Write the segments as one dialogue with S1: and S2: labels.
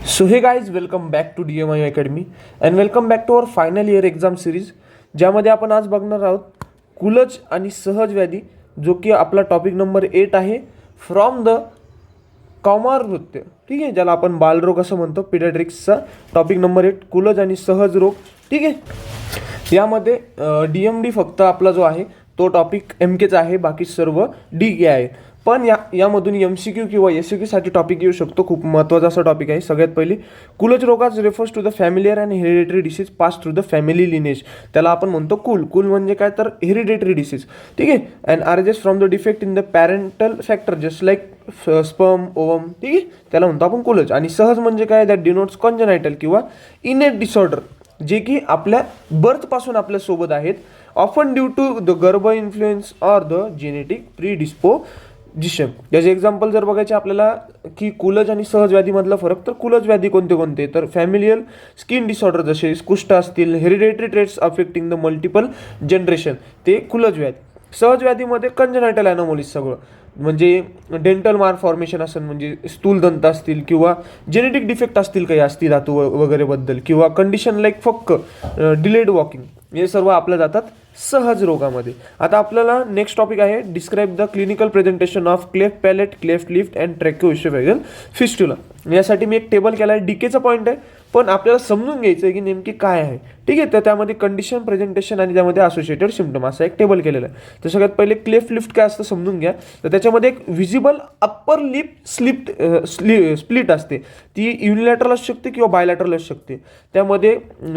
S1: So hey guys welcome back to DMI academy and welcome back to our final year exam series, ज्यामध्ये आपण आज बघणार आहोत कुलज आणि सहज व्याधी, जो की आपला टॉपिक नंबर 8 आहे. फ्रॉम द कौमार नृत्य, ठीक आहे, ज्याला आपण बालरोग असं म्हणतो. पिडियाट्रिक्सचा टॉपिक नंबर 8 कुलज आणि सहज रोग, ठीक आहे. यामध्ये DMD फक्त आपला जो आहे तो टॉपिक MKचा आहे, बाकी सर्व DK आहे. पण यामधून MCQ किंवा SCQ साठी टॉपिक येऊ शकतो. खूप महत्त्वाचा असा टॉपिक आहे. सगळ्यात पहिली, कुलज रोगाज refers to the familiar and hereditary disease pass through the family lineage. त्याला आपण म्हणतो कुल म्हणजे काय तर हेरिडिटरी डिसीज, ठीक आहे. And RJs from the defect in the parental factor just like sperm ovum, ठीक आहे, त्याला म्हणतो आपण कुलज. आणि सहज म्हणजे काय, दॅट डिनोट्स कॉन्जनायटल किंवा इनेट डिसऑर्डर, जे की आपल्या बर्थपासून आपल्यासोबत आहेत, ऑफन ड्यू टू द गर्भ influence or the genetic predisposition. याचे एक्झाम्पल जर बघायचे आपल्याला की कुलज आणि सहज व्याधीमधला फरक, तर कुलज व्याधी कोणते कोणते, तर फॅमिलियल स्किन डिसऑर्डर जसे कुष्ठ असतील, hereditary traits affecting the multiple generation, ते कुलज व्याधी. सहज व्याधीमध्ये कंजनायटल ॲनोमलीज सगळं, म्हणजे डेंटल मालफॉर्मेशन असेल, म्हणजे स्थूल दंत असतील, किंवा जेनेटिक डिफेक्ट असतील काही अस्थि धातू वगैरे बद्दल, किंवा कंडिशन लाईक फक्क डिलेड वॉकिंग, हे सर्व आपल्या जातात सहज रोगामध्ये. आता आपल्याला नेक्स्ट टॉपिक आहे, describe the clinical presentation of cleft palate, cleft lip and tracheoesophageal fistula. यासाठी मी एक टेबल केला आहे. DKचा पॉईंट आहे, पण आपल्याला समजून घ्यायचं आहे की नेमकी काय आहे, ठीक आहे. तर त्यामध्ये कंडिशन, प्रेझेंटेशन आणि त्यामध्ये असोसिएटेड सिम्पटम असा एक टेबल केलेला आहे. तर सगळ्यात पहिले क्लेफ्ट लिफ्ट काय असतं समजून घ्या. तर त्याच्यामध्ये एक व्हिजिबल अप्पर लिप स्प्लिट असते. ती युनिलॅटरल असू शकते किंवा बायलॅटरल असू शकते. त्यामध्ये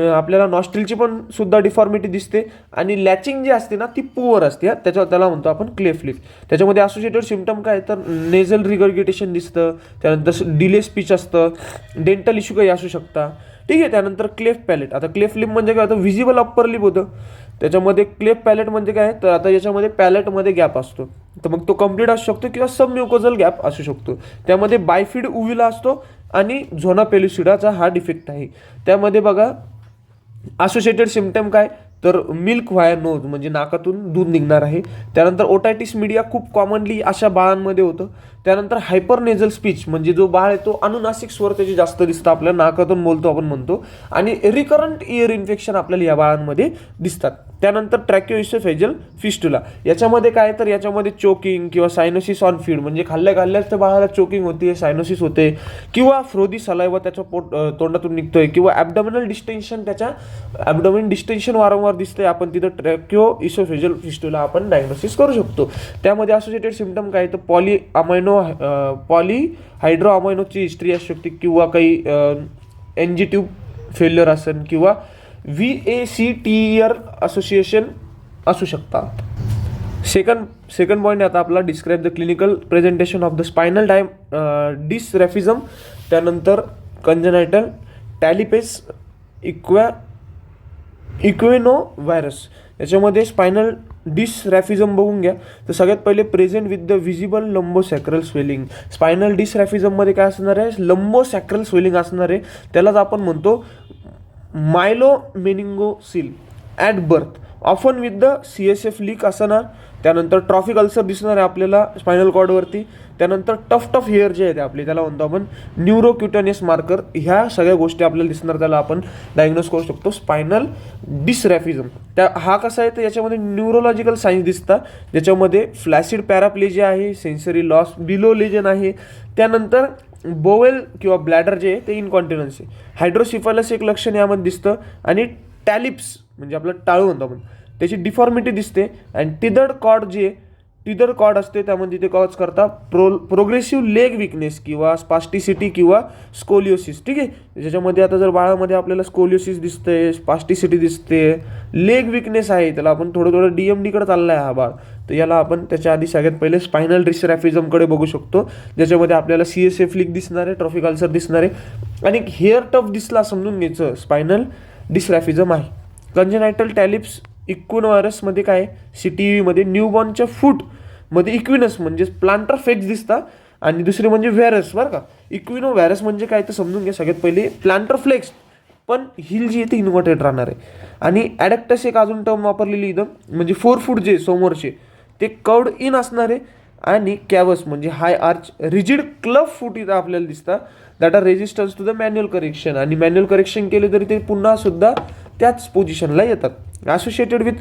S1: आपल्याला नॉस्ट्रिलची पण सुद्धा डिफॉर्मिटी दिसते, आणि लॅचिंग जी असते ना ती पुअर असते. त्याला म्हणतो आपण क्लेफ्ट लिफ्ट. त्याच्यामध्ये असोसिएटेड सिम्पटम काय, तर नेझल रिगर्गिटेशन दिसतं, त्यानंतर डिले स्पीच असतं, डेंटल इश्यू काही असू शकतात, ठीक आहे. त्यानंतर क्लेफ्ट पॅलेट. आता क्लेफ्ट लिप म्हणजे काय होतं, व्हिजिबल अप्पर लिप होतं. त्याच्यामध्ये क्लेफ्ट पॅलेट म्हणजे काय, तर आता याच्यामध्ये पॅलेटमध्ये गॅप असतो, तर मग तो कम्प्लीट असू शकतो किंवा सब म्युकोझल गॅप असू शकतो. त्यामध्ये बायफिड उविला असतो आणि झोना पेलुसिडाचा हा डिफेक्ट आहे. त्यामध्ये बघा असोसिएटेड सिम्पटम काय, तर मिल्क व्हाया नोज, म्हणजे नाकातून दूध निघणार आहे. त्यानंतर ओटायटिस मीडिया खूप कॉमनली अशा बाळांमध्ये होतं. त्यानंतर हायपरनेझल स्पीच, म्हणजे जो बाळ आहे तो अनुनासिक स्वर त्याचे जास्त दिसतं, आपल्या नाकातून बोलतो आपण म्हणतो. आणि रिकरंट इयर इन्फेक्शन आपल्याला या बाळांमध्ये दिसतात. त्यानंतर ट्रॅकिओइसोफेजल फिस्टुला. याच्यामध्ये काय, तर याच्यामध्ये चोकिंग किंवा सायनोसिस ऑन फीड, म्हणजे खाल्ल्याच त्या बाळाला चोकिंग होते, सायनोसिस होते, किंवा फ्रोदी सलायवा त्याच्या तोंडातून निघतोय, किंवा ॲबडॉमिनल डिस्टेन्शन, त्याच्या ॲबडॉमिन डिस्टेन्शन वारंवार दिसतंय. आपण तिथं ट्रॅकिओइसोफेजल फिस्टुला आपण डायग्नोसिस करू शकतो. त्यामध्ये असोसिएटेड सिम्पटम काय, तर पॉलीहायड्रो अमायनोची हिस्ट्री असू शकते, किंवा काही NG ट्यूब फेल्युअर असेल, किंवा VACTER असोसिएशन असू शकतात. सेकंड पॉईंट आता आपला, describe the clinical presentation of the spinal dysraphism. त्यानंतर कंजनायटल टॅलिपेस इक्वेनो व्हायरस. याच्यामध्ये स्पायनल डिसरॅफिझम बघून घ्या. तर सगळ्यात पहिले present with the visible lumbosacral swelling. Spinal डिसरॅफिझममध्ये काय असणार आहे, लंबोसॅक्रल स्वेलिंग असणार आहे. त्यालाच आपण म्हणतो myelomeningocele at birth, often with the CSF leak असणार. त्यानंतर ट्रॉफिक अल्सर दिसणार आहे आपल्याला स्पायनल कॉर्डवरती. त्यानंतर टफ हेअर जे आहे ते आपले, त्याला म्हणतो आपण न्यूरोक्युटेनियस मार्कर. ह्या सगळ्या गोष्टी आपल्याला दिसणार, त्याला आपण डायग्नोज करू शकतो स्पायनल डिसरॅफिझम. हा कसा आहे, तर याच्यामध्ये न्यूरोलॉजिकल सायन्स दिसतात, ज्याच्यामध्ये फ्लॅसिड पॅराप्लेजिया आहे, सेन्सरी लॉस बिलो लेजन आहे. त्यानंतर बोवेल किंवा ब्लॅडर जे आहे ते इनकॉन्टिनन्स आहे. हायड्रोसिफालस एक लक्षण यामध्ये दिसतं, आणि टॅलिप्स म्हणजे आपलं टाळू म्हणतो आपण, त्याची डिफॉर्मिटी दिसते. आणि टिदर कॉर्ड असते, त्यामध्ये ते कॉज करता प्रोग्रेसिव्ह लेग विकनेस किंवा स्पास्टिसिटी किंवा स्कोलिओसिस, ठीक आहे. ज्याच्यामध्ये आता जर बाळामध्ये आपल्याला स्कोलिओसिस दिसते, स्पास्टिसिटी दिसते, लेग विकनेस आहे, त्याला आपण थोडं DMDकडे चालला आहे हा बाळ. तर याला आपण त्याच्या आधी सगळ्यात पहिले स्पायनल डिसरॅफिझमकडे बघू शकतो, ज्याच्यामध्ये आपल्याला CSF लीक दिसणार आहे, ट्रॉफिक अल्सर दिसणार आहे, आणि हेअर टफ दिसला समजून घ्यायचं स्पायनल डिसरॅफिझम आहे. कंजनायटल टॅलिप्स इक्विनोव्हायरसमध्ये काय, CTEमध्ये न्यूबॉर्नच्या फूटमध्ये इक्विनस म्हणजे प्लांटर फेक्स दिसतात, आणि दुसरे म्हणजे व्हायरस, बरं का. इक्विनो व्हायरस म्हणजे काय तर समजून घ्या सगळ्यात पहिले, प्लांटर फ्लेक्स पण हिल जी आहे ती इन्व्हर्टेड राहणार आहे. आणि ॲडॅक्टस एक अजून टर्म वापरलेली इथं, म्हणजे 4 फूट जे समोरचे ते कर्वड इन असणार आहे, आणि कॅवस म्हणजे high arch rigid club foot इथं आपल्याला दिसतं that are resistance to the manual correction, आणि मॅन्युअल करेक्शन केले तरी ते पुन्हा सुद्धा त्याच पोझिशनला येतात. असोसिएटेड विथ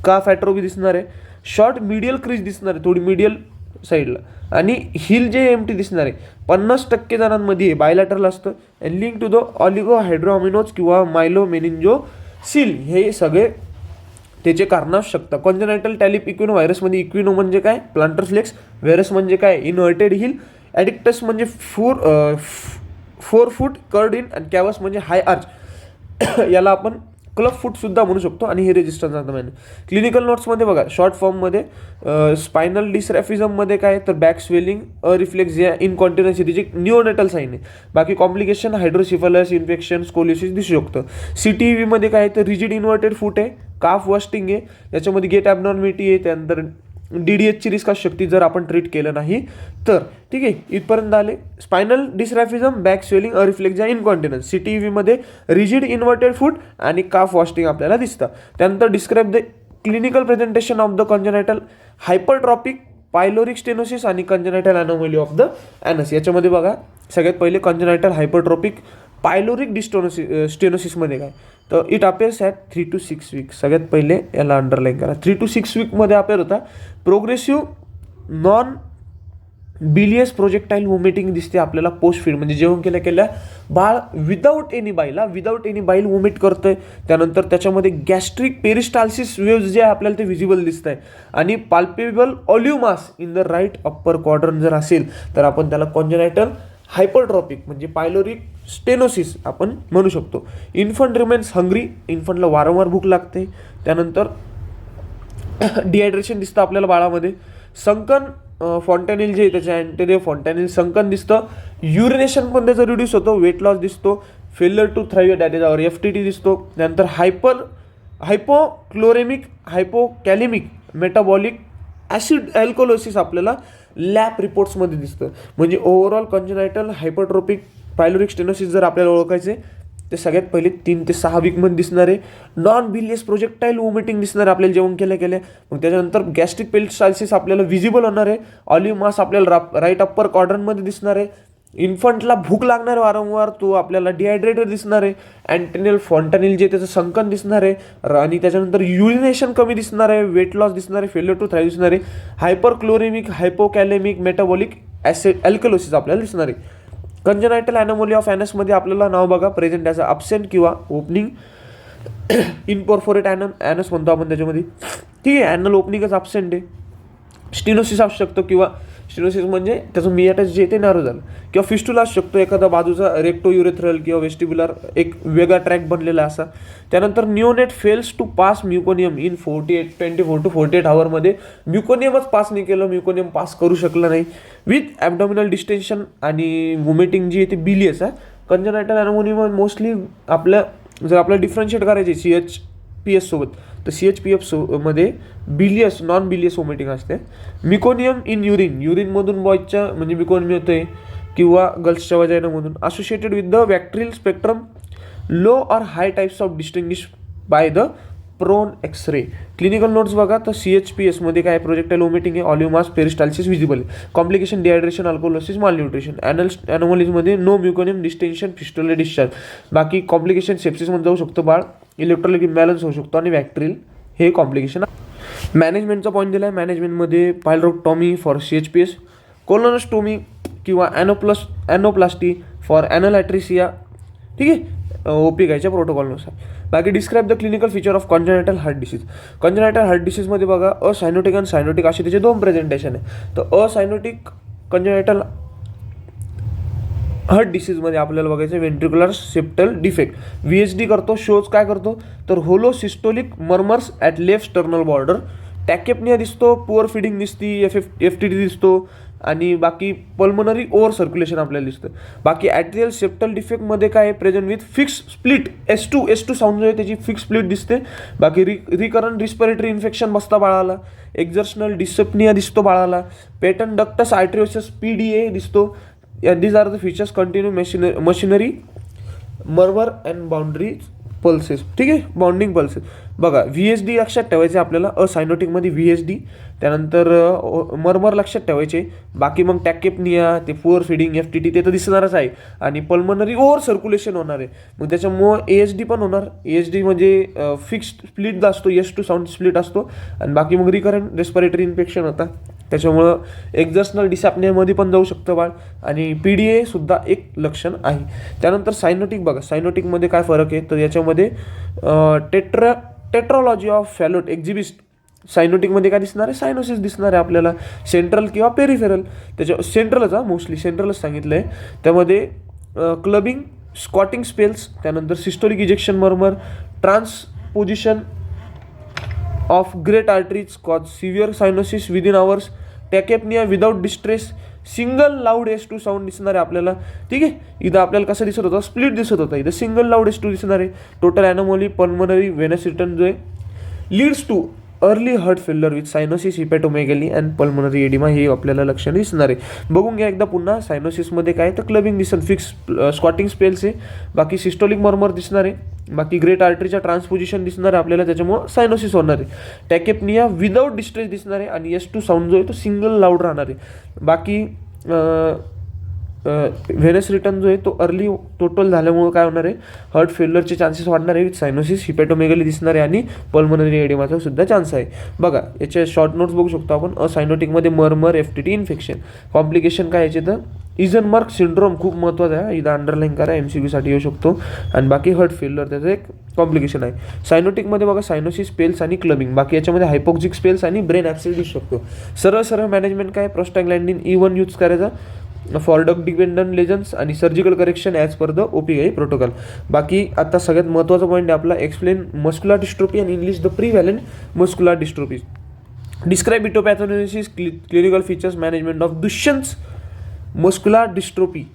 S1: काफ ॲट्रोफी दिसणार आहे, शॉर्ट मिडियल क्रीज दिसणार आहे थोडी मिडियल साईडला, आणि हिल जे एम टी दिसणार आहे 50% जणांमध्ये बायलॅटरल असतं, and link to the oligohydramnios किंवा मायलो मेनिंजो सील, हे सगळे त्याचे कारण असू शकतात. कॉन्जनायटल टॅलिप इक्विनो व्हायरसमध्ये इक्विनो म्हणजे काय, प्लांटर फ्लेक्स, व्हायरस म्हणजे काय, इनव्हर्टेड हिल, ॲडिक्टस म्हणजे फोर फूट कर्ड इन, आणि कॅवस म्हणजे हाय आर्च याला आपण क्लब फूट सुद्धा म्हणू शकतो, आणि हे रेजिस्टन्स आता मॅन. क्लिनिकल नोट्समध्ये बघा शॉर्ट फॉर्ममध्ये स्पायनल डिसरॅफिझममध्ये काय तर बॅक स्वेलिंग, रिफ्लेक्झिया, इनकॉन्टिन्युन्सी तिचे निओनेटल साईन आहे. बाकी कॉम्प्लिकेशन हायड्रोसिफलस, इन्फेक्शन, स्कोलिसिस दिसू शकतं. CTEVमध्ये काय तर रिजिड इन्व्हर्टेड फूट आहे, काफ वस्टिंग आहे, त्याच्यामध्ये गेट ॲबनॉर्मिटी आहे, त्यानंतर DDHची रिस्क असू शकते जर आपण ट्रीट केलं नाही तर. ठीक आहे, इथपर्यंत आले. Spinal dysraphism, back swelling, areflexia, incontinence. CTEVमध्ये रिजिड इन्व्हर्टेड फूट आणि काफ वॉस्टिंग आपल्याला दिसतं. त्यानंतर describe the clinical presentation of the congenital hypertrophic pyloric stenosis आणि congenital anomaly of the anus. याच्यामध्ये बघा सगळ्यात पहिले कॉन्जनायटल हायपरट्रॉपिक पायलोरिक स्टेनोसिसमध्ये काय तर इट अपेअर्स ॲट 3 to 6 वीक. सगळ्यात पहिले याला अंडरलाईन करा. 3 to 6 वीकमध्ये अपेअर होता. प्रोग्रेसिव्ह नॉन बिलियस प्रोजेक्टाईल वोमिटिंग दिसते आपल्याला पोस्ट फीड, म्हणजे जेवण केल्या बाळ विदाऊट एनी बाईल वोमिट करतंय. त्यानंतर त्याच्यामध्ये गॅस्ट्रिक पेरिस्टाल्सिस वेव्ज जे आहे आपल्याला ते व्हिजिबल दिसत आहे, आणि palpable olive mass in the right upper quadrant जर असेल तर आपण त्याला कॉन्जनायटल हायपरट्रॉपिक म्हणजे पायलोरिक स्टेनोसिस आपण म्हणू शकतो. इन्फंट रिमेन्स हंग्री, इन्फंटला वारंवार भूक लागते. त्यानंतर डिहायड्रेशन दिसतं आपल्याला बाळामध्ये. संकन फॉन्टॅनिल जे आहे त्याच्या अँटेरियर फॉन्टॅनिल संकन दिसतं. युरिनेशन पण त्याचा रिड्यूस होतो. वेट लॉस दिसतो. Failure to thrive that is our FTT दिसतो. त्यानंतर हायपोक्लोरेमिक, हायपोकॅलेमिक, मेटाबॉलिक ॲसिड अल्कोलोसिस आपल्याला लॅब रिपोर्ट्समध्ये दिसतं. म्हणजे ओव्हरऑल कॉन्जनायटल हायपरट्रोपिक पायलोरिक स्टेनोसिस जर आपल्याला ओळखायचे ते सगळ्यात पहिले 3 ते 6 वीकमध्ये दिसणार आहे. नॉन बिलियस प्रोजेक्टाईल वोमिटिंग दिसणार आपल्याला जेवण केल्या. मग त्याच्यानंतर गॅस्ट्रिक पेरिस्टाल्सिस आपल्याला व्हिजिबल होणार आहे. ऑलिव्ह मास आपल्याला राईट अप्पर क्वाड्रंटमध्ये दिसणार आहे. इन्फंटला भूक लागणार वारंवार, तो आपल्याला डिहायड्रेटेड दिसणार आहे. अँटेनियल फॉन्टॅनिल जे त्याचं संकन दिसणार आहे, आणि त्याच्यानंतर युरिनेशन कमी दिसणार आहे. वेट लॉस दिसणार आहे. फेल्युअर टू थ्राईव्ह दिसणार आहे. हायपरक्लोरेमिक, हायपोकॅलेमिक, मेटाबॉलिक ॲसिड अल्कलोसिस आपल्याला दिसणार आहे. कॉन्जनायटल ॲनोमली ऑफ ॲनसमध्ये आपल्याला नाव बघा प्रेझेंट ॲज अब्सेंट किंवा ओपनिंग इनपॉर्फोरेट ॲनस म्हणतो आपण त्याच्यामध्ये. ठीक आहे, ॲनल ओपनिंगच अब्सेंट आहे. स्टिनोसिस असू शकतो, किंवा स्टिनोसिस म्हणजे त्याचं मियाटस जे ते नॅरो झालं, किंवा फिस्टुला असू शकतो एखादा बाजूचा रेक्टो युरेथ्रल किंवा वेस्टिब्युलर एक वेगळा ट्रॅक बनलेला असा. त्यानंतर neonate fails to pass meconium in 24 to 48 आवरमध्ये म्युकोनियमच पास नाही केलं, म्युकोनियम पास करू शकलं नाही. विथ ॲबडॉमिनल डिस्टेन्शन आणि वोमिटिंग जी आहे ते बिलियस आहे. कॉन्जनायटल ॲनोमोनियम मोस्टली जर आपल्याला डिफरन्शिएट करायचे CHPS सोबत तर CHPF मध्ये बिलियस नॉन बिलियस वोमिटिंग असते. मिकोनियम इन युरिनमधून बॉयजच्या म्हणजे मिकोनियम येतोय, किंवा गर्ल्सच्या वजायनामधून. Associated with the bacterial spectrum low or high types of distinguish by the prone X-ray. Clinical notes बघा तर CHPS मध्ये काय प्रोजेक्टाईल वोमिटिंग आहे, ऑलिव्ह मास, पेरिस्टाल्सिस व्हिजिबल आहे. Complication dehydration, alkalosis, malnutrition. ॲनोमलीजमध्ये no meconium, distension, fistula discharge. बाकी complication सेप्सिसमध्ये जाऊ शकतो बाळ, इलेक्ट्रोलाइट इम्बॅलन्स होऊ शकतो, आणि बॅक्टेरियल हे कॉम्प्लिकेशन. मॅनेजमेंटचा पॉईंट दिला आहे. मॅनेजमेंटमध्ये पायलोरेक्टॉमी फॉर CHPS, कोलोनोस्टोमी किंवा ॲनोप्लास्टी फॉर ॲनोलॅट्रिसिया. ठीक आहे, OP घ्यायच्या प्रोटोकॉलनुसार. बाकी describe the clinical feature of congenital heart disease. Congenital heart डिसीजमध्ये बघा असायनोटिक आणि सायनोटिक असे त्याचे 2 प्रेझेंटेशन आहे. तर असायनोटिक कॉन्जनायटल हार्ट डिसीजमध्ये आपल्याला बघायचं वेंट्रिक्युलर सेप्टल डिफेक्ट. VHD करतो, शोज काय करतो तर holosystolic murmurs at left sternal border. Tachypnoea दिसतो, पुअर फिडिंग दिसती, FTT दिसतो, आणि बाकी पल्मनरी ओव्हर सर्क्युलेशन आपल्याला दिसतं. बाकी ॲट्रियल सेप्टल डिफेक्टमध्ये काय present with fix split S2 sound जो आहे त्याची फिक्स स्प्लिट दिसते. बाकी रिकरंट रिस्पिरेटरी इन्फेक्शन बसता बाळाला. एक्झर्शनल डिस्पनिया दिसतो बाळाला. पेटंट डक्टस आर्ट्रिओसिस PDA दिसतो. These are the features. Continue machinery murmur and boundary pulses, ठीक आहे, बॉन्डिंग पल्सेस. बघा VSD लक्षात ठेवायचे आपल्याला, असायनोटिकमध्ये VSD. त्यानंतर मर्मर लक्षात ठेवायचे. बाकी मग टॅकेपनिया, ते पुअर फीडिंग, FTT ते तर दिसणारच आहे. आणि पल्मनरी ओव्हर सर्क्युलेशन होणार आहे, मग त्याच्यामुळं ASD पण होणार. ASD म्हणजे फिक्स्ड स्प्लिट असतो, S2 साऊंड स्प्लिट असतो. आणि बाकी मग रिकरंट रेस्पिरेटरी इन्फेक्शन होता, त्याच्यामुळं एक्झर्शनल डिसॅप्नियामध्ये पण जाऊ शकतं बाळ. आणि PDA सुद्धा एक लक्षण आहे. त्यानंतर सायनोटिक बघा, सायनोटिकमध्ये काय फरक आहे तर याच्यामध्ये टेट्रॉलॉजी ऑफ फॅलोट एक्झिबिस्ट. सायनोटिकमध्ये काय दिसणार आहे, सायनोसिस दिसणार आहे आपल्याला, सेंट्रल किंवा पेरिफेरल. त्याच्या सेंट्रलच मोस्टली सेंट्रलच सांगितलं आहे. त्यामध्ये क्लबिंग, स्क्वॉटिंग स्पेल्स, त्यानंतर systolic ejection murmur, transposition of great arteries cause severe cyanosis within hours, tachypnoea without distress, single loud S2 sound दिसणार आहे आपल्याला. ठीक आहे, इथं आपल्याला कसं दिसत होतं, स्प्लिट दिसत होता, इथं सिंगल लाऊड S2 दिसणार आहे. Total anomaly pulmonary venous return जो आहे leads to early heart failure with cyanosis, hepatomegaly and pulmonary oedema, हे आपल्याला लक्षणं दिसणार आहे. बघून घ्या एकदा पुन्हा. सायनोसिसमध्ये काय तर क्लबिंग दिसन, फिक्स स्क्वॉटिंग स्पेल्स आहे. बाकी सिस्टोलिक मर्मर दिसणार आहे. बाकी ग्रेट आर्टरीच्या ट्रान्सपोजिशन दिसणार आहे आपल्याला, त्याच्यामुळं सायनोसिस होणार आहे. टॅकेपनिया विदाउट डिस्ट्रेस दिसणार आहे. आणि S2 साऊंड जो आहे तो सिंगल लाऊड राहणार आहे. बाकी व्हेनस रिटर्न जो आहे तो अर्ली टोटल झाल्यामुळं काय होणार आहे, हार्ट फेल्युअरचे चान्सेस वाढणार आहे. विथ सायनोसिस, हिपॅटोमेगॅली दिसणार आहे. आणि पल्मनरी एडिमाचा सुद्धा चान्स आहे. बघा याचे शॉर्ट नोट्स बघू शकतो आपण. असायनोटिकमध्ये मर्मर, FTT इन्फेक्शन. कॉम्प्लिकेशन काय याचे तर इझनमार्क सिंड्रोम खूप महत्त्वाचा आहे, इथं अंडरलाईन करा, MCQसाठी येऊ शकतो. आणि बाकी हार्ट फेल्युअर त्याचं एक कॉम्प्लिकेशन आहे. सायनोटिकमध्ये बघा सायनोसिस, स्पेल्स आणि क्लबिंग. बाकी याच्यामध्ये हायपोक्सिक स्पेल्स आणि ब्रेन ॲब्सेस दिसू शकतो. सरळ मॅनेजमेंट काय, प्रोस्टॅग्लॅन्डिन E1 यूज करायचा फॉर ड्रग डिपेंडंट लेजन्स आणि surgical correction as per the OPI protocol. बाकी आता सगळ्यात महत्त्वाचा पॉईंट आहे आपला, एक्सप्लेन मस्क्युलर डिस्ट्रोफी आणि enlist the prevalent muscular dystrophy. Describe aetiopathogenesis, clinical features, management of Duchenne's muscular dystrophy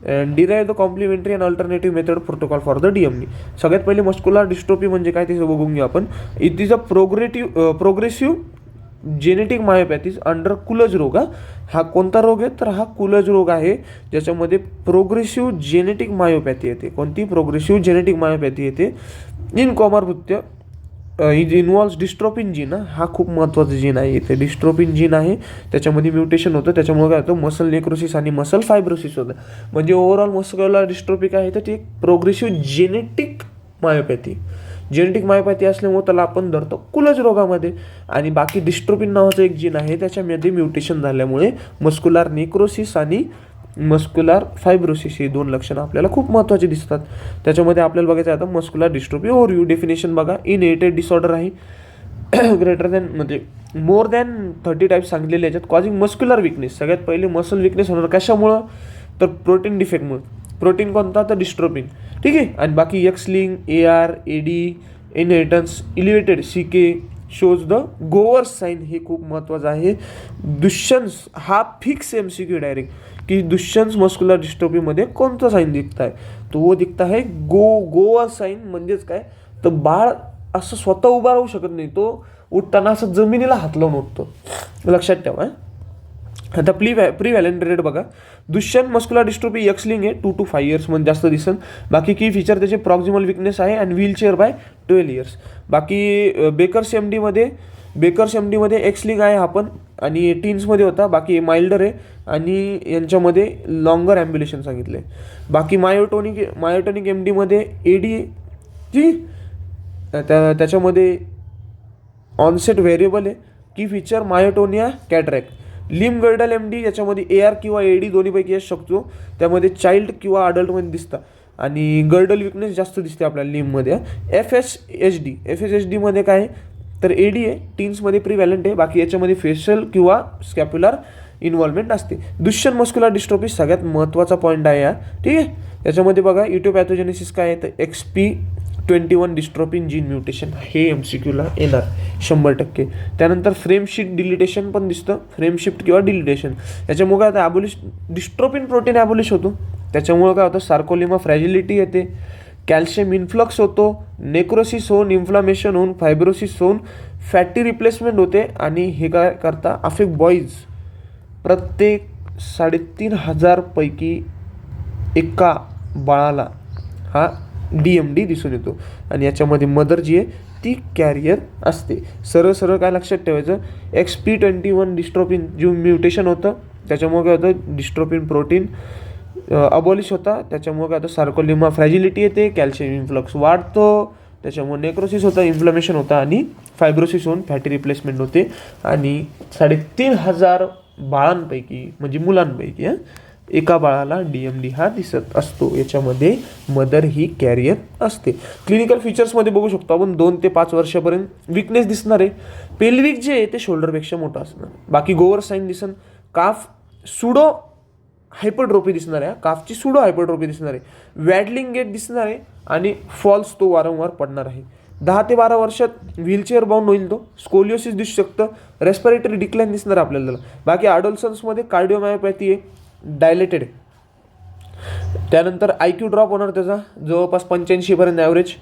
S1: and derive the complementary and alternative method protocol for the DMD. सगळ्यात पहिले muscular dystrophy म्हणजे काय ते बघून घेऊ आपण. It is a progressive genetic myopathies under कुलज रोग. हा कोणता रोग आहे तर हा कुलज रोग आहे, ज्याच्यामध्ये प्रोग्रेसिव्ह जेनेटिक मायोपॅथी येते. कोणती, प्रोग्रेसिव्ह जेनेटिक मायोपॅथी येते. इन कॉमरभूत्य इज इन्व्हॉल्व्स डिस्ट्रोपिन जीन. हा खूप महत्त्वाचं जीन आहे, इथे डिस्ट्रोपिन जीन आहे, त्याच्यामध्ये म्युटेशन होतं, त्याच्यामुळे काय होतं, मसल नेक्रोसिस आणि मसल फायब्रोसिस होतं. म्हणजे ओव्हरऑल मस्क्युलर डिस्ट्रोफी काय आहे तर ती एक प्रोग्रेसिव्ह जेनेटिक मायोपॅथी. जेनेटिक मायोपॅथी असल्यामुळे त्याला आपण धरतो कुलज रोगामध्ये. आणि बाकी डिस्ट्रोपिन नावाचं एक जीन आहे, त्याच्यामध्ये म्युटेशन झाल्यामुळे मस्क्युलर नेक्रोसिस आणि मस्क्युलर फायब्रोसिस हे दोन लक्षणं आपल्याला खूप महत्त्वाचे दिसतात. त्याच्यामध्ये आपल्याला बघायचं आहे आता मस्क्युलर डिस्ट्रोफी ओव्हरव्ह्यू. डेफिनेशन बघा, इनहेरिटेड डिसऑर्डर आहे, ग्रेटर दॅन म्हणजे मोर दॅन 30 टाईप्स सांगलेले याच्यात. कॉजिंग मस्क्युलर विकनेस, सगळ्यात पहिले मसल विकनेस होणार कशामुळं तर प्रोटीन डिफेक्टमुळे. प्रोटीन कोणता तर डिस्ट्रोपिन, ठीक आहे. आणि बाकी X link, AR, AD, inheritance, elevated CK shows the Gowers sign, हे खूप महत्त्वाचं आहे. दुष्यंस हा फिक्स MCQ डायरेक्ट, की दुष्यंस मस्क्युलर डिस्ट्रोफीमध्ये कोणतं साईन दिसत आहे, तो दिसत आहे गोवर साईन. म्हणजेच काय तर बाळ असं स्वतः उभा राहू शकत नाही, तो उठताना असं जमिनीला हात लावून उठतो, लक्षात ठेवा. आता प्रिव्हॅलेंट रेट बघा, दुष्यंत मस्क्युलर डिस्ट्रोफी X-लिंक आहे 2 to 5 years मध्ये जास्त दिसन. बाकी की फीचर त्याचे प्रॉक्सिमल विकनेस आहे आणि व्हीलचेअर बाय 12 years. बाकी बेकर्स एमडीमध्ये X-लिंक आहे आपण आणि टीन्समध्ये होता. बाकी माइल्डर आहे आणि यांच्यामध्ये लॉंगर ॲम्ब्युलेशन सांगितलं आहे. बाकी मायोटोनिक MDमध्ये AD जी त्याच्यामध्ये ऑनसेट व्हेरिएबल आहे. की फीचर मायोटोनिया कॅटरॅक्ट. लिम गर्डल MD याच्यामध्ये AR किंवा AD दोन्हीपैकी असू शकतो, त्यामध्ये चाइल्ड किंवा अडल्टमध्ये दिसतं. आणि गर्डल विकनेस जास्त दिसते आपल्याला लिममध्ये. FSHD मध्ये काय तर AD आहे, टीन्समध्ये प्रिव्हॅलेंट आहे. बाकी याच्यामध्ये फेशियल किंवा स्कॅप्युलर इन्व्हॉल्वमेंट असते. दुष्यंत मस्क्युलर डिस्ट्रोफी सगळ्यात महत्त्वाचा पॉईंट आहे हा, ठीक आहे. याच्यामध्ये बघा इटोपॅथोजेनेसिस काय आहे तर XP21 डिस्ट्रोपिन जीन म्युटेशन, हे MCQला येणार 100%. त्यानंतर फ्रेम शिफ्ट डिलिटेशन पण दिसतं, फ्रेम शिफ्ट किंवा डिलिटेशन. याच्यामुळे काय होतं, डिस्ट्रोपिन प्रोटीन ॲबोलिश होतो, त्याच्यामुळे काय होतं सार्कोलिमा फ्रॅजिलिटी येते, कॅल्शियम इन्फ्लक्स होतो, नेक्रोसिस होऊन इन्फ्लामेशन होऊन फायब्रोसिस होऊन फॅटी रिप्लेसमेंट होते. आणि हे काय करता अफेक्ट बॉईज, प्रत्येक 3,500 पैकी एका बाळाला हा DMD दिसून येतो. आणि याच्यामध्ये मदर जी आहे ती कॅरियर असते. सरळ सरळ काय लक्षात ठेवायचं, XP21 डिस्ट्रोफिन जे म्युटेशन होतं त्याच्यामुळे काय होतं, डिस्ट्रोफिन प्रोटीन अबॉलिश होता, त्याच्यामुळे काय होतं, सार्कोलिमा फ्रॅजिलिटी येते, कॅल्शियम इन्फ्लक्स वाढतो, त्याच्यामुळे नेक्रोसिस होतं, इन्फ्लमेशन होतं आणि फायब्रोसिस होऊन फॅटी रिप्लेसमेंट होते. आणि 3,500 बाळांपैकी म्हणजे मुलांपैकी एका बाळाला DMD हा दिसत असतो. याच्यामध्ये मदर ही कॅरियर असते. क्लिनिकल फीचर्समध्ये बघू शकतो आपण 2 ते 5 वर्षापर्यंत विकनेस दिसणार आहे. पेल्विक जे आहे ते शोल्डरपेक्षा मोठं असणार. बाकी गोवर साईन दिसन, काफ सुडो हायपरट्रोफी दिसणार आहे, काफची सुडो हायपरट्रोफी दिसणार आहे, वॅडलिंग गेट दिसणार आहे आणि फॉल्स तो वारंवार पडणार आहे. 10 ते 12 वर्षात व्हीलचेअर बाउंड होईल तो, स्कोलिओसिस दिसू शकतं, रेस्पिरेटरी डिक्लाइन दिसणार आहे आपल्याला. बाकी ॲडोलसन्समध्ये कार्डिओमायोपॅथी आहे, डायलेटेड. त्यानंतर IQ ड्रॉप होणार त्याचा जवळपास 85% ॲव्हरेज.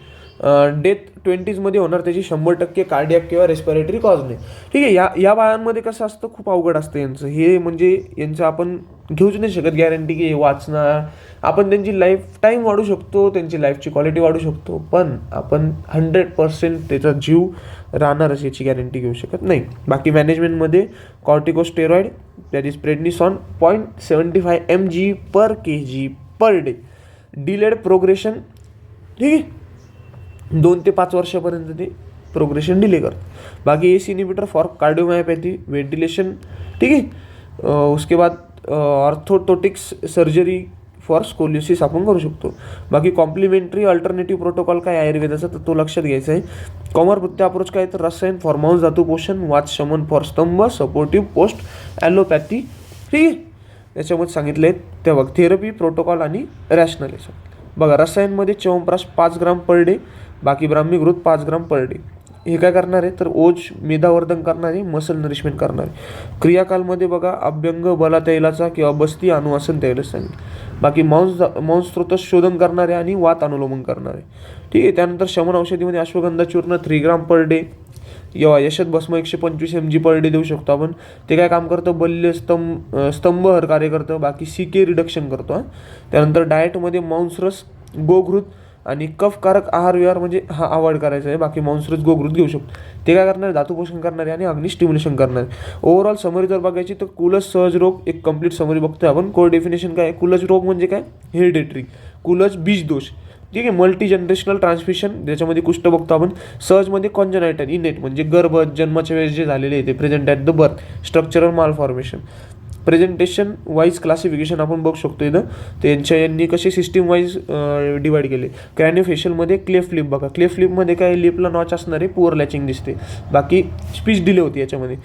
S1: डेथ 20sमध्ये होणार त्याची 100% कार्डियाक किंवा रेस्पिरेटरी कॉजने. ठीक आहे. या बाळांमध्ये कसं असतं, खूप अवघड असतं यांचं हे, म्हणजे यांचं आपण घेऊच नाही शकत गॅरंटी की हे वाचणार. आपण त्यांची लाईफ टाईम वाढू शकतो, त्यांची लाईफची क्वालिटी वाढू शकतो, पण आपण 100% त्याचा जीव राहणारच याची गॅरंटी घेऊ शकत नाही. बाकी मॅनेजमेंटमध्ये corticosteroid that is prednisone 0.75 mg/kg/day. Delayed progression. ठीक आहे. 2 ते 5 वर्षापर्यंत ते प्रोग्रेशन डिले करतं. बाकी AC inhibitor for cardiomyopathy, ventilation. ठीक आहे. उसके बाद ऑर्थोटोटिक्स सर्जरी फॉर स्कोलियोसिस आपण करू शकतो. बाकी कॉम्प्लिमेंटरी अल्टरनेटिव्ह प्रोटोकॉल काय आयुर्वेदाचा तर तो लक्षात घ्यायचा आहे. कॉमरप्रत्य अप्रोच काय तर रसायन फॉर मांस धातू पोषण, वात शमन फॉर स्तंभ, सपोर्टिव्ह पोस्ट ॲलोपॅथी. ठीक आहे. याच्यामध्ये सांगितलं आहे त्या बघ थेरपी प्रोटोकॉल आणि रॅशनलायझेशन. बघा रसायनमध्ये च्यवनप्राश 5 ग्राम पर डे, बाकी ब्राह्मी घृत 5 ग्राम पर डे. हे काय करणार आहे तर ओज मेधावर्धन करणारे, मसल नरिशमेंट करणारे. क्रियाकालमध्ये बघा अभ्यंग बला तैलाचा किंवा बस्ती अनुवासन तैल सांगितलं. बाकी मांस स्रोत शोधन करणारे आणि वात अनुलोमन करणारे. ठीक आहे. त्यानंतर शमन औषधीमध्ये अश्वगंधा चूर्ण 3 ग्राम पर डे, यशत भस्म 125 mg पर डे देऊ शकतो आपण. ते काय काम करतं, बल्य स्तंभहर कार्य करतं. बाकी CK रिडक्शन करतो. त्यानंतर डाएटमध्ये मांसरस, गोघृत आणि कफकारक आहार विहार म्हणजे हा अवॉइड करायचा आहे. बाकी मांसरस गोघृत घेऊ शकतो. ते काय करणार, धातुपोषण करणारे आणि अग्नि स्टिम्युलेशन करणारे. ओव्हरऑल समरी जर बघायची तर कुलज सहज रोग एक कंप्लीट समरी बघतोय आपण. कोर डेफिनेशन काय आहे, कुलज रोग म्हणजे काय, हेरिडेटरी. कुलज बीज दोष. ठीक आहे. मल्टी जनरेशनल ट्रान्समिशन, ज्याच्यामध्ये कुष्ठ बघतो आपण. सहजमध्ये कॉन्जनायटल इनेट म्हणजे गर्भ जन्माच्या वेळेस जे झालेले आहे ते present at the birth. Structural malformation. Presentation wise classification आपण बघू शकतो इथं. यांनी कसे सिस्टीम वाईज डिवाईड केले. क्रॅनिओफेशियलमध्ये क्लेफ्ट लिप बघा, क्लेफ्ट लिपमध्ये काय लिपला नॉच असणारे पुअर लॅचिंग दिसते. बाकी स्पीच डिले होती याच्यामध्ये.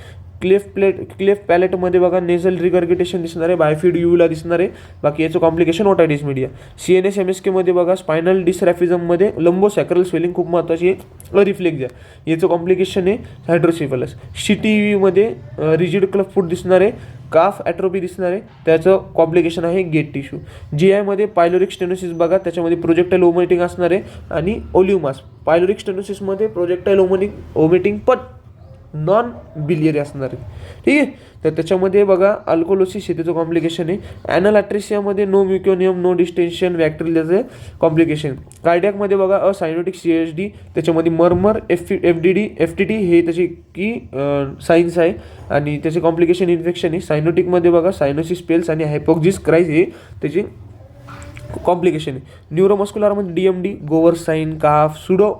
S1: क्लेफ्ट पॅलेटमध्ये बघा नेझल रिगर्गिटेशन दिसणार आहे, बायफिड यूला दिसणार आहे. बाकी याचं कॉम्प्लिकेशन ओटायटिस मीडिया. CNS MSKमध्ये बघा स्पायनल डिसरॅफिझममध्ये लंबोसॅक्रल स्वेलिंग खूप महत्त्वाची आहे, अरिफ्लेक्झिया. याचं कॉम्प्लिकेशन आहे हायड्रोसिफलस. CTVमध्ये रिजिड क्लब फूट दिसणार आहे, काफ ॲट्रोपी दिसणार आहे, त्याचं कॉम्प्लिकेशन आहे गेट टिश्यू. GIमध्ये पायलोरिक स्टेनोसिस बघा, त्याच्यामध्ये प्रोजेक्टाईल ओमिटिंग असणार आहे आणि ओलिव्ह मास. पायलोरिक स्टेनोसिसमध्ये प्रोजेक्टाईल ओमिटिंग पण नॉन बिलियरी असणार आहे. ठीक आहे. तर त्याच्यामध्ये बघा अल्कोलोसिस हे त्याचं कॉम्प्लिकेशन आहे. Anal ॲट्रेसियामध्ये no म्युकोनियम, no डिस्टेन्शन, बॅक्टेरियाचं complication. कार्डियाकमध्ये बघा असायनोटिक CSD, त्याच्यामध्ये मर्मर, FTT हे त्याची की सायन्स आहे आणि त्याचे कॉम्प्लिकेशन इन्फेक्शन आहे. सायनोटिकमध्ये बघा सायनोसिस पेल्स आणि हायपोक्झिस क्राईज हे त्याची कॉम्प्लिकेशन आहे. न्यूरोमस्क्युलरमध्ये DMD, गोवर साईन, काफ, सुडो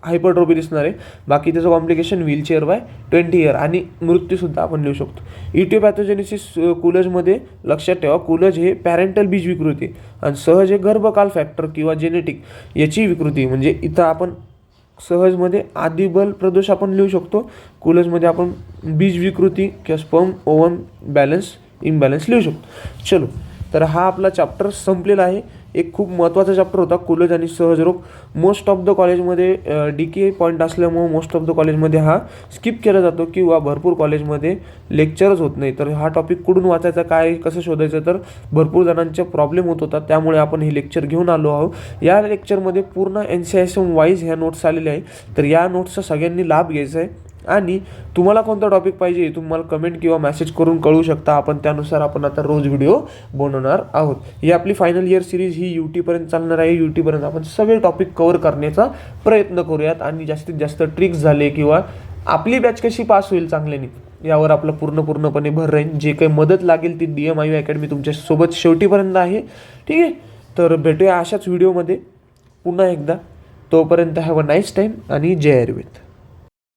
S1: हायपरट्रोफी दिसणार आहे. बाकी त्याचं कॉम्प्लिकेशन व्हीलचेअर बाय 20 year आणि मृत्यूसुद्धा आपण लिहू शकतो. इटिओपॅथोजेनेसिस कुलजमध्ये लक्षात ठेवा, कुलज हे पॅरेंटल बीज विकृती आणि सहज हे गर्भकाल फॅक्टर किंवा जेनेटिक याची विकृती. म्हणजे इथं आपण सहजमध्ये आदिबल प्रदोष आपण लिहू शकतो. कुलजमध्ये आपण बीज विकृती किंवा स्पर्म ओव्हम इम्बॅलन्स लिहू शकतो. चलो, तर हा आपला चॅप्टर संपलेला आहे. एक खूप महत्त्वाचा चॅप्टर होता कुलज आणि सहजरोग. मोस्ट ऑफ द कॉलेजमध्ये DK पॉईंट असल्यामुळे मोस्ट ऑफ द कॉलेजमध्ये हा स्किप केला जातो किंवा भरपूर कॉलेजमध्ये लेक्चरच होत नाही. तर हा टॉपिक कुठून वाचायचा, काय कसं शोधायचं, तर भरपूर जणांचे प्रॉब्लेम होत होता. त्यामुळे आपण हे लेक्चर घेऊन आलो आहोत. या लेक्चरमध्ये पूर्ण NCISM वाईज ह्या नोट्स आलेल्या आहे. तर या नोट्सचा सगळ्यांनी लाभ घ्यायचा आहे. आणि तुम्हाला कोणता टॉपिक पाहिजे तुम्हाला कमेंट किंवा मेसेज करून कळवू शकता. आपण त्यानुसार आपण आता रोज व्हिडिओ बनवणार आहोत. ही आपली फायनल इयर सिरीज ही UTपर्यंत चालणार आहे. UTपर्यंत आपण सगळे टॉपिक कव्हर करण्याचा प्रयत्न करूयात आणि जास्तीत जास्त ट्रिक्स झाले किंवा आपली बॅच कशी पास होईल चांगल्याने यावर आपलं पूर्णपणे भर राहील. जे काही मदत लागेल ती DMIU अकॅडमी तुमच्यासोबत शेवटीपर्यंत आहे. ठीक आहे, तर भेटूया अशाच व्हिडिओमध्ये पुन्हा एकदा. तोपर्यंत हॅव अ नाईस टाईम आणि जय आयुर्वेद.